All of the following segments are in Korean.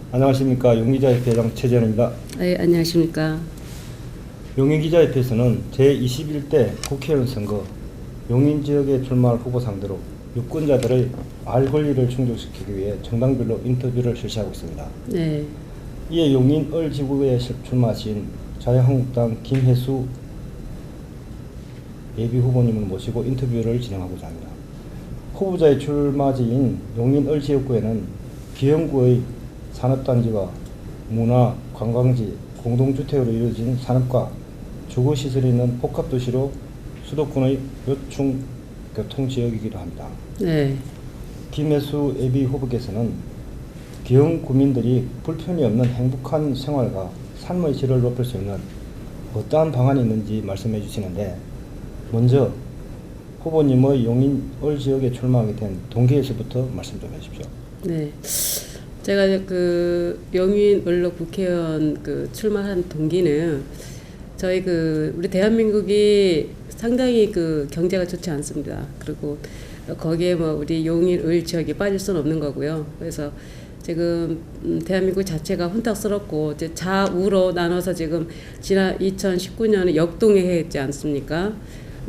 안녕하십니까. 용기자협회 회장 최재현입니다. 네, 안녕하십니까. 용인기자협회에서는 제21대 국회의원 선거 용인 지역에 출마할 후보 상대로 유권자들의 알 권리를 충족시키기 위해 정당별로 인터뷰를 실시하고 있습니다. 네. 이에 용인 을지구에 출마하신 자유한국당 김혜수 예비후보님을 모시고 인터뷰를 진행하고자 합니다. 후보자의 출마지인 용인 을지역구에는 기흥구의 산업단지와 문화, 관광지, 공동주택으로 이루어진 산업과 주거시설이 있는 복합도시로 수도권의 요충 교통지역이기도 합니다. 네. 김혜수 예비 후보께서는 기흥 구민들이 불편이 없는 행복한 생활과 삶의 질을 높일 수 있는 어떠한 방안이 있는지 말씀해 주시는데, 먼저 후보님의 용인 을 지역에 출마하게 된 동기에서부터 말씀 좀 해주십시오. 네. 제가 그 용인 을로 국회의원 출마한 동기는 저희 우리 대한민국이 상당히 경제가 좋지 않습니다. 그리고 거기에 우리 용인 을 지역이 빠질 수는 없는 거고요. 그래서 지금 대한민국 자체가 혼탁스럽고 이제 좌우로 나눠서 지금 지난 2019년에 역동에 했지 않습니까?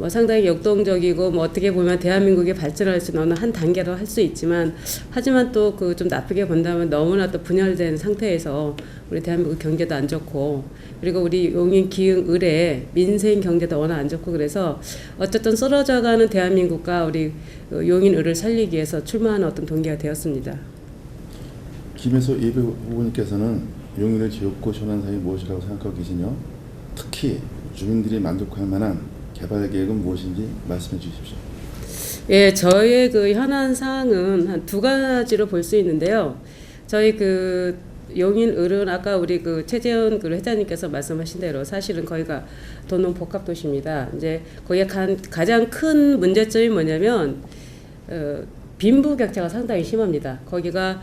상당히 역동적이고 어떻게 보면 대한민국이 발전할 수 있는 한 단계로 할 수 있지만, 하지만 또 좀 나쁘게 본다면 너무나 또 분열된 상태에서 우리 대한민국 경제도 안 좋고, 그리고 우리 용인 기흥 을의 민생 경제도 워낙 안 좋고, 그래서 어쨌든 쓰러져가는 대한민국과 우리 용인 을을 살리기 위해서 출마하는 어떤 동기가 되었습니다. 김혜수 예비 후보님께서는 용인의 지역구 현안사항이 무엇이라고 생각하고 계시며, 특히 주민들이 만족할 만한 개발 계획은 무엇인지 말씀해 주십시오. 예, 저희의 현안 사항은 한 두 가지로 볼 수 있는데요. 저희 용인 을은 아까 우리 최재현 회장님께서 말씀하신 대로 사실은 거기가 도농 복합도시입니다. 이제 거기에 가장 큰 문제점이 뭐냐면 빈부격차가 상당히 심합니다. 거기가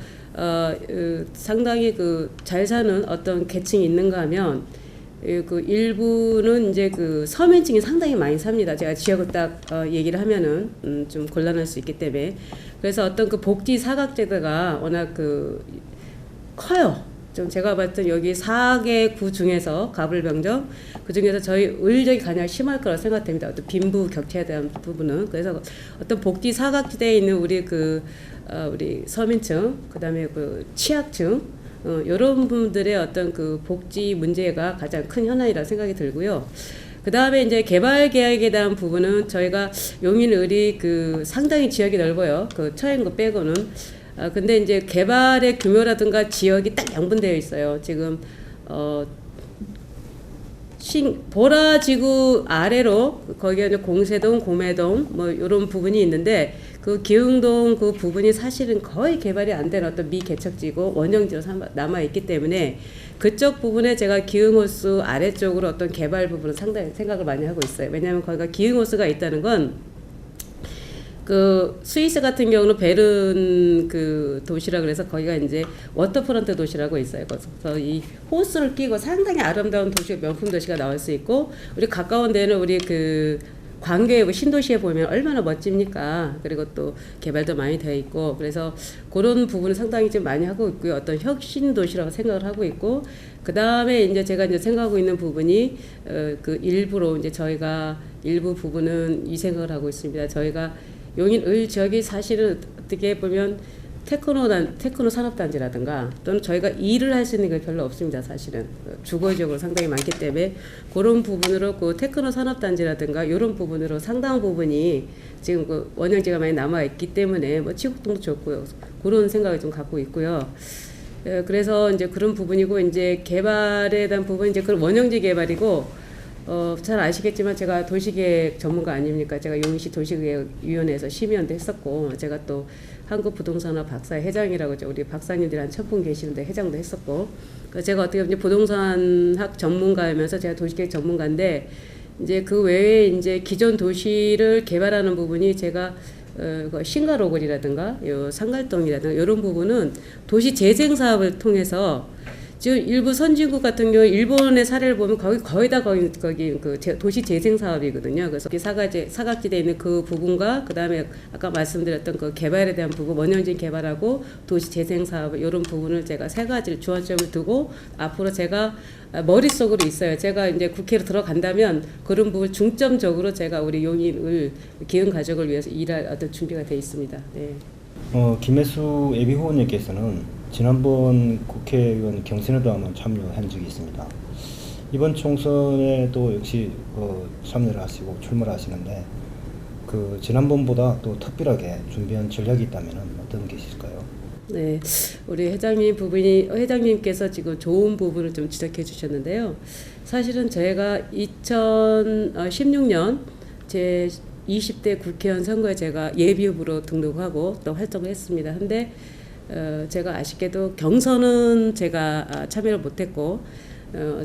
상당히 잘 사는 어떤 계층이 있는가 하면 일부는 이제 서민층이 상당히 많이 삽니다. 제가 지역을 딱 얘기를 하면은 좀 곤란할 수 있기 때문에. 그래서 어떤 복지 사각지대가 워낙 커요. 좀 제가 봤던 여기 4개 구 중에서 가불병정 그 중에서 저희 을적이 가장 심할 거라고 생각됩니다. 어떤 빈부 격차에 대한 부분은. 그래서 어떤 복지 사각지대에 있는 우리 우리 서민층, 그다음에 취약층, 이런 분들의 어떤 복지 문제가 가장 큰 현안이라 생각이 들고요. 그 다음에 이제 개발 계획에 대한 부분은 저희가 용인 을이 상당히 지역이 넓어요. 처행구 빼고는. 근데 이제 개발의 규모라든가 지역이 딱 양분되어 있어요. 지금 보라지구 아래로 거기에 이제 공세동, 고매동 이런 부분이 있는데, 기흥동 부분이 사실은 거의 개발이 안 된 어떤 미개척지고 원형지로 남아 있기 때문에 그쪽 부분에 제가 기흥호수 아래쪽으로 어떤 개발 부분은 상당히 생각을 많이 하고 있어요. 왜냐하면 거기가 기흥호수가 있다는 건 스위스 같은 경우는 베른 도시라 그래서 거기가 이제 워터프런트 도시라고 있어요. 그래서 이 호수를 끼고 상당히 아름다운 도시, 명품 도시가 나올 수 있고, 우리 가까운 데는 우리 광교에 신도시에 보면 얼마나 멋집니까? 그리고 또 개발도 많이 되어 있고, 그래서 그런 부분을 상당히 좀 많이 하고 있고요. 어떤 혁신 도시라고 생각을 하고 있고, 그 다음에 이제 제가 생각하고 있는 부분이 일부로 이제 저희가 일부 부분은 이 생각을 하고 있습니다. 저희가 용인 을 지역이 사실은 어떻게 보면 테크노 산업단지라든가 또는 저희가 일을 할 수 있는 게 별로 없습니다. 사실은 주거 지역으로 상당히 많기 때문에 그런 부분으로 테크노 산업단지라든가 이런 부분으로 상당한 부분이 지금 원형지가 많이 남아 있기 때문에 치국동도 좋고요. 그런 생각을 좀 갖고 있고요. 그래서 이제 그런 부분이고, 이제 개발에 대한 부분 이제 원형지 개발이고. 잘 아시겠지만 제가 도시계획 전문가 아닙니까? 제가 용인시 도시계획위원회에서 심의원도 했었고, 제가 또 한국부동산업 박사 회장이라고 우리 박사님들이 한 1000분 계시는데 회장도 했었고, 제가 어떻게 보면 부동산학 전문가이면서 제가 도시계획 전문가인데, 이제 그 외에 이제 기존 도시를 개발하는 부분이 제가 신가로골이라든가 상갈동이라든가 이런 부분은 도시 재생 사업을 통해서 지금 일부 선진국 같은 경우 일본의 사례를 보면 거의 다 거기 그 도시 재생 사업이거든요. 그래서 사각지대에 있는 그 부분과 그다음에 아까 말씀드렸던 그 개발에 대한 부분, 원형적인 개발하고 도시 재생 사업 이런 부분을 제가 세 가지를 주안점을 두고 앞으로 제가 머릿속으로 있어요. 제가 이제 국회로 들어간다면 그런 부분 중점적으로 제가 우리 용인을 기흥 가족을 위해서 일할 어떤 준비가 돼 있습니다. 네. 김혜수 예비 후보님께서는 지난번 국회의원 경선에도 한번 참여한 적이 있습니다. 이번 총선에도 역시 참여를 하시고 출마를 하시는데 그 지난번보다 또 특별하게 준비한 전략이 있다면 어떤 게 있을까요? 네, 우리 회장님께서 지금 좋은 부분을 좀 지적해 주셨는데요. 사실은 제가 2016년 제 20대 국회의원 선거에 제가 예비후보로 등록하고 또 활동을 했습니다. 근데 제가 아쉽게도 경선은 제가 참여를 못했고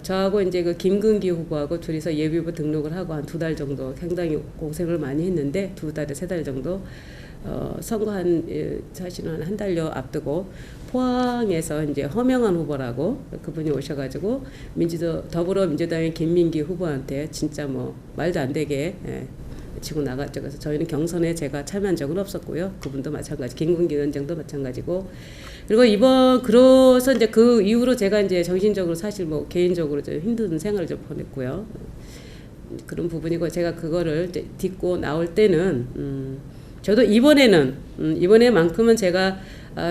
저하고 이제 그 김근기 후보하고 둘이서 예비후보 등록을 하고 한 2달 정도 상당히 고생을 많이 했는데 2달에 3달 정도 선거 사실은 한 달여 앞두고 포항에서 이제 허명한 후보라고 그분이 오셔가지고 더불어민주당의 김민기 후보한테 진짜 뭐 말도 안 되게 지고 나갔죠. 그래서 저희는 경선에 제가 참여한 적은 없었고요. 그분도 마찬가지, 김근기 위원장도 마찬가지고. 그리고 그래서 이제 그 이후로 제가 이제 정신적으로 사실 뭐 개인적으로 좀 힘든 생활을 좀 보냈고요. 그런 부분이고 제가 그거를 이제 딛고 나올 때는 저도 이번에만큼은 제가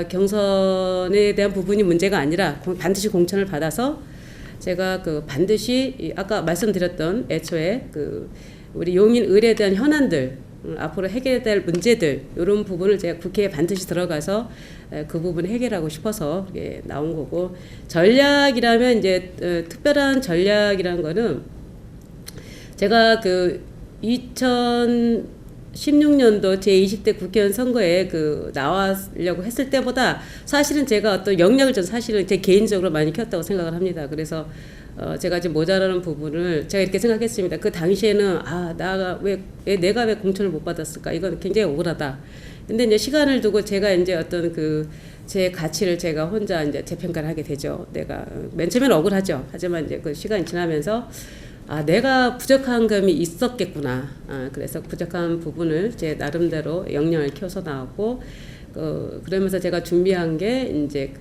경선에 대한 부분이 문제가 아니라 반드시 공천을 받아서 제가 그 반드시 아까 말씀드렸던 애초에 우리 용인 을에 대한 현안들 앞으로 해결해야 될 문제들 이런 부분을 제가 국회에 반드시 들어가서 그 부분을 해결하고 싶어서 나온 거고 전략이라면 이제 특별한 전략이라는 거는 제가 그 2016년도 제 20대 국회의원 선거에 나와려고 했을 때보다 사실은 제가 어떤 영향을 좀 사실은 제 개인적으로 많이 켰다고 생각을 합니다. 그래서 제가 지금 모자라는 부분을 제가 이렇게 생각했습니다. 그 당시에는 내가 왜 공천을 못 받았을까? 이건 굉장히 억울하다. 근데 이제 시간을 두고 제가 이제 어떤 제 가치를 제가 혼자 이제 재평가를 하게 되죠. 내가 맨 처음에는 억울하죠. 하지만 이제 그 시간이 지나면서 내가 부족한 점이 있었겠구나. 그래서 부족한 부분을 제 나름대로 역량을 키워서 나왔고, 그러면서 제가 준비한 게 이제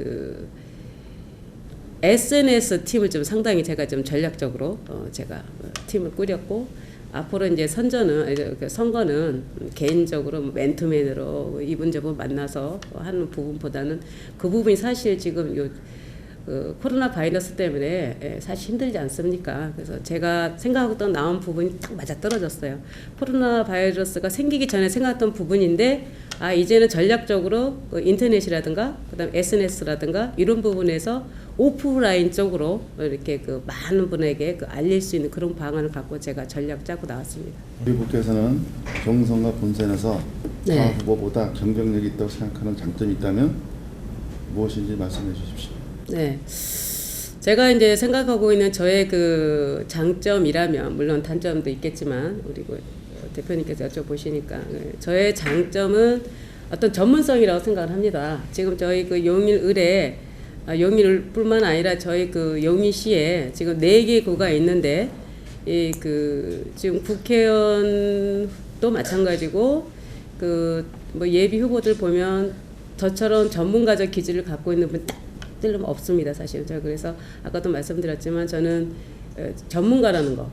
SNS 팀을 좀 상당히 제가 좀 전략적으로 제가 팀을 꾸렸고, 앞으로 이제 선거는 개인적으로 맨투맨으로 이분 저분 만나서 하는 부분보다는 그 부분이 사실 지금 코로나 바이러스 때문에 사실 힘들지 않습니까? 그래서 제가 생각하던 나온 부분이 딱 맞아떨어졌어요. 코로나 바이러스가 생기기 전에 생각했던 부분인데 이제는 전략적으로 인터넷이라든가 그다음 SNS라든가 이런 부분에서 오프라인 쪽으로 이렇게 많은 분에게 알릴 수 있는 그런 방안을 갖고 제가 전략 짜고 나왔습니다. 우리 국회에서는 경선과 본선에서 네. 타 후보보다 경쟁력이 있다고 생각하는 장점이 있다면 무엇인지 말씀해 주십시오. 네, 제가 이제 생각하고 있는 저의 장점이라면 물론 단점도 있겠지만 우리 대표님께서 여쭤보시니까 저의 장점은 어떤 전문성이라고 생각을 합니다. 지금 저희 용인을에 용인을뿐만 아니라 저희 용인시에 지금 4개 구가 있는데 지금 국회의원도 마찬가지고 뭐 예비 후보들 보면 저처럼 전문가적 기질을 갖고 있는 분들은 없습니다. 사실 제가 그래서 아까도 말씀드렸지만 저는 전문가라는 거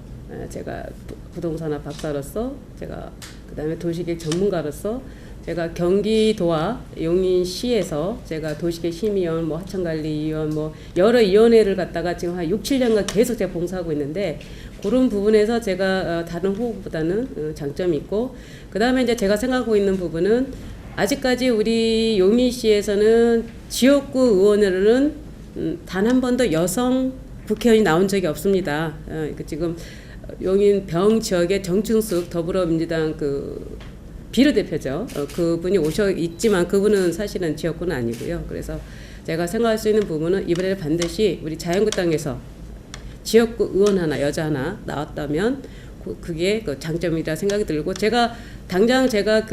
제가 부동산학 박사로서 제가 그다음에 도시계획 전문가로서 제가 경기도와 용인시에서 제가 도시계획 심의위원, 뭐 하천관리위원, 뭐 여러 위원회를 갖다가 지금 한 6, 7년간 계속 제가 봉사하고 있는데 그런 부분에서 제가 다른 후보보다는 장점이 있고 그다음에 이제 제가 생각하고 있는 부분은 아직까지 우리 용인시에서는 지역구 의원으로는 단 한 번도 여성 국회의원이 나온 적이 없습니다. 지금 용인 병 지역의 정춘숙 더불어민주당 비례대표죠. 그분이 오셔 있지만 그분은 사실은 지역구는 아니고요. 그래서 제가 생각할 수 있는 부분은 이번에 반드시 우리 자유한국당에서 지역구 의원 하나 여자 하나 나왔다면 그게 장점이라 생각이 들고 당장 제가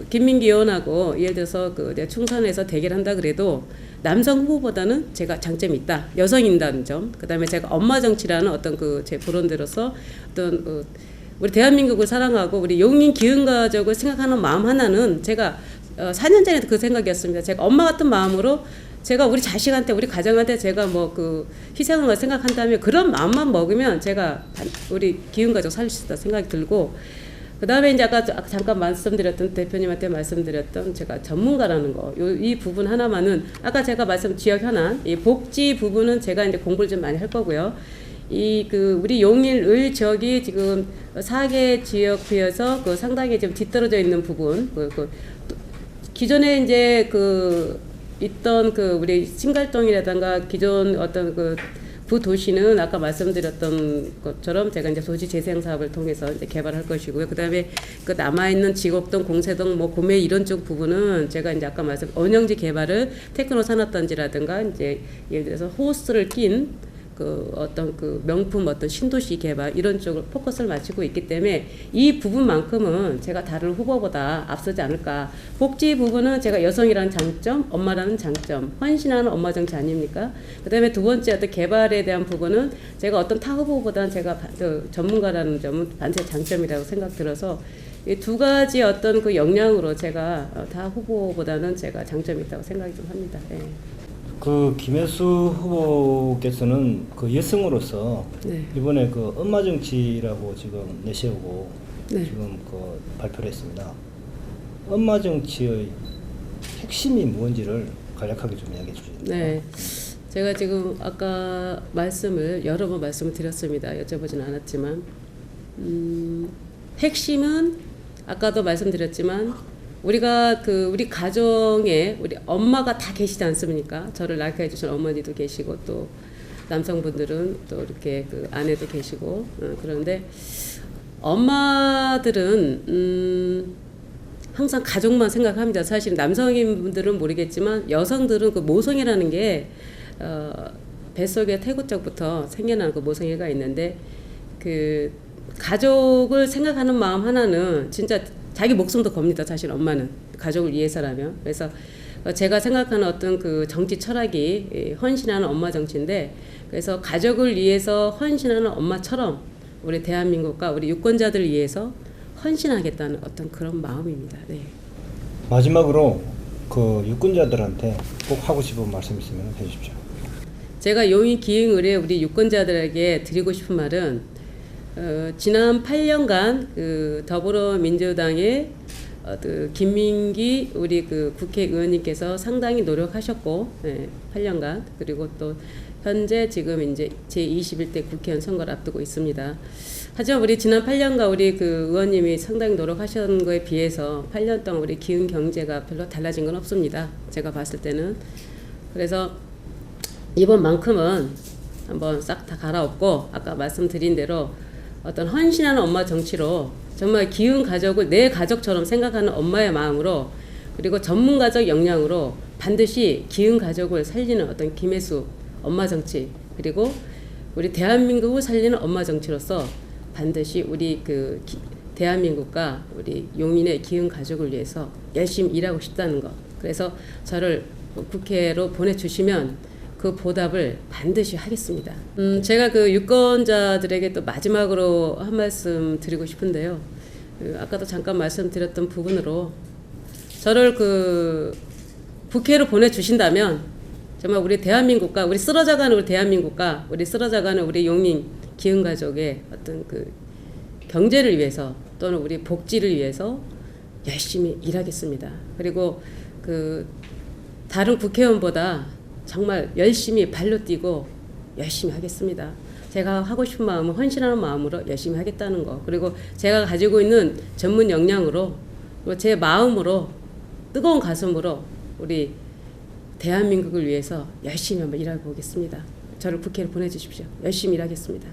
김민기 의원하고 예를 들어서 내가 충선에서 대결한다 그래도 남성 후보보다는 제가 장점이 있다. 여성인다는 점. 그다음에 제가 엄마 정치라는 어떤 그 제 브랜드로서 어떤 우리 대한민국을 사랑하고 우리 용인 기흥 가족을 생각하는 마음 하나는 제가 4년 전에도 그 생각이었습니다. 제가 엄마 같은 마음으로 제가 우리 자식한테 우리 가정한테 제가 뭐 그 희생한 걸 생각한다면 그런 마음만 먹으면 제가 우리 기흥 가족 살릴 수 있다 생각이 들고 그 다음에 이제 아까 잠깐 말씀드렸던 대표님한테 말씀드렸던 제가 전문가라는 거, 이 부분 하나만은 아까 제가 말씀 지역 현안, 이 복지 부분은 제가 이제 공부를 좀 많이 할 거고요. 이 그 우리 용인 을 지역이 지금 4개 지역 비해서 그 상당히 좀 뒤떨어져 있는 부분, 기존에 이제 그 있던 그 우리 신갈동이라든가 기존 어떤 그 부도시는 아까 말씀드렸던 것처럼 제가 이제 도시 재생 사업을 통해서 이제 개발할 것이고요. 그다음에 그 남아 있는 지곡동, 공세동, 뭐 고매 이런 쪽 부분은 제가 이제 아까 말씀 언영지 개발을 테크노 산업단지라든가 이제 예를 들어서 호스를 낀 그 어떤 그 명품 어떤 신도시 개발 이런 쪽으로 포커스를 맞추고 있기 때문에 이 부분만큼은 제가 다른 후보보다 앞서지 않을까. 복지 부분은 제가 여성이라는 장점, 엄마라는 장점, 헌신하는 엄마 정치 아닙니까? 그다음에 두 번째 어떤 개발에 대한 부분은 제가 어떤 타 후보보다는 제가 전문가라는 점은 반드시 장점이라고 생각 들어서 이 두 가지 어떤 그 역량으로 제가 타 후보보다는 제가 장점이 있다고 생각이 좀 합니다. 예. 그 김혜수 후보께서는 그 여성으로서 네. 이번에 그 엄마 정치라고 지금 내세우고 네. 지금 그 발표를 했습니다. 엄마 정치의 핵심이 무엇인지를 간략하게 좀 이야기해 주시죠. 네. 제가 지금 아까 여러 번 말씀을 드렸습니다. 여쭤보진 않았지만 핵심은 아까도 말씀드렸지만 우리가 우리 가정에 우리 엄마가 다 계시지 않습니까? 저를 낳게 해주신 어머니도 계시고 또 남성분들은 또 이렇게 그 아내도 계시고 그런데 엄마들은 항상 가족만 생각합니다. 사실 남성인분들은 모르겠지만 여성들은 그 모성애라는 게 뱃속에 태고 쪽부터 생겨나는 그 모성애가 있는데 그 가족을 생각하는 마음 하나는 진짜 자기 목숨도 겁니다. 사실 엄마는 가족을 위해서라면. 그래서 제가 생각하는 어떤 그 정치 철학이 헌신하는 엄마 정치인데 그래서 가족을 위해서 헌신하는 엄마처럼 우리 대한민국과 우리 유권자들을 위해서 헌신하겠다는 어떤 그런 마음입니다. 네. 마지막으로 그 유권자들한테 꼭 하고 싶은 말씀 있으면 해주십시오. 제가 용인 기흥을에 우리 유권자들에게 드리고 싶은 말은 지난 8년간 그 더불어민주당의 그 김민기 우리 그 국회의원님께서 상당히 노력하셨고 8년간 그리고 또 현재 지금 이제 제21대 국회의원 선거를 앞두고 있습니다. 하지만 우리 지난 8년간 우리 그 의원님이 상당히 노력하신 거에 비해서 8년 동안 우리 기흥 경제가 별로 달라진 건 없습니다. 제가 봤을 때는. 그래서 이번만큼은 한번 싹 다 갈아엎고 아까 말씀드린 대로 어떤 헌신하는 엄마 정치로 정말 기흥 가족을 내 가족처럼 생각하는 엄마의 마음으로 그리고 전문가적 역량으로 반드시 기흥 가족을 살리는 어떤 김혜수 엄마 정치 그리고 우리 대한민국을 살리는 엄마 정치로서 반드시 우리 대한민국과 우리 용인의 기흥 가족을 위해서 열심히 일하고 싶다는 것. 그래서 저를 국회로 보내주시면 그 보답을 반드시 하겠습니다. 제가 그 유권자들에게 또 마지막으로 한 말씀 드리고 싶은데요. 아까도 잠깐 말씀드렸던 부분으로 저를 국회로 보내주신다면 정말 우리 대한민국과 우리 쓰러져가는 우리 대한민국과 우리 쓰러져가는 우리 용인 기흥 가족의 어떤 그 경제를 위해서 또는 우리 복지를 위해서 열심히 일하겠습니다. 그리고 다른 국회의원보다 정말 열심히 발로 뛰고 열심히 하겠습니다. 제가 하고 싶은 마음은 헌신하는 마음으로 열심히 하겠다는 거. 그리고 제가 가지고 있는 전문 역량으로 그리고 제 마음으로 뜨거운 가슴으로 우리 대한민국을 위해서 열심히 한번 일해 보겠습니다. 저를 국회로 보내주십시오. 열심히 일하겠습니다.